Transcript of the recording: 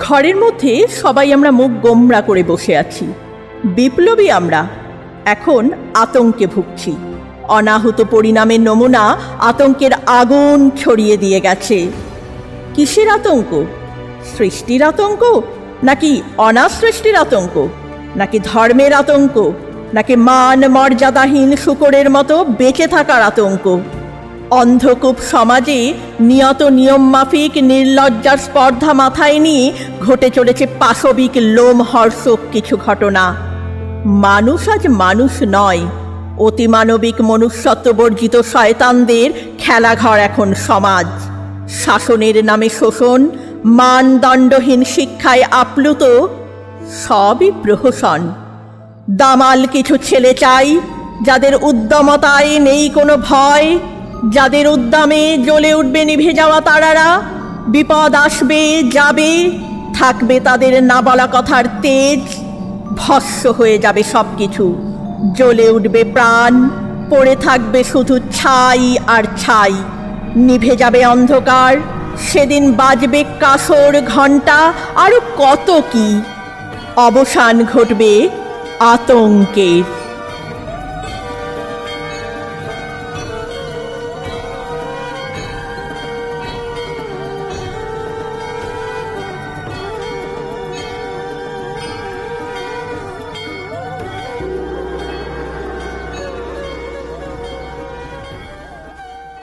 ঘরের মধ্যে সবাই আমরা মুখ গোমরা করে বসে আছি। বিপ্লবী আমরা, এখন আতঙ্কে ভুগছি। অনাহুত পরিণামের নমুনা আতঙ্কের আগুন ছড়িয়ে দিয়ে গেছে। কিসের আতঙ্ক? সৃষ্টির আতঙ্ক, নাকি অনাসৃষ্টির আতঙ্ক, নাকি ধর্মের আতঙ্ক, নাকি মান মর্যাদাহীন শূকরের মতো বেঁচে থাকার আতঙ্ক? অন্ধকূপ সমাজে নিয়ত নিয়ম মাফিক নির্লজ্জার স্পর্ধা মাথায় নিয়ে ঘটে চলেছে পাশবিক লোমহর্ষক কিছু ঘটনা। মানুষ আজ মানুষ নয়, অতিমানবিক মনুষ্যত্ববর্জিত শয়তানদের খেলাঘর এখন সমাজ। শাসনের নামে শোষণ, মানদণ্ডহীন শিক্ষায় আপ্লুত, সবই প্রহসন। দামাল কিছু ছেলে চাই, যাদের উদ্যমতায় নেই কোনো ভয়, যাদের উদ্যমে জ্বলে উঠবে নিভে যাওয়া তারারা। বিপদ আসবে যাবে, থাকবে তাদের না বলা কথার তেজ। ভস্ম হয়ে যাবে সব কিছু, জ্বলে উঠবে প্রাণ, পড়ে থাকবে শুধু ছাই আর ছাই। নিভে যাবে অন্ধকার, সেদিন বাজবে কাসর ঘণ্টা, আরো কত কি। অবসান ঘটবে আতঙ্কের।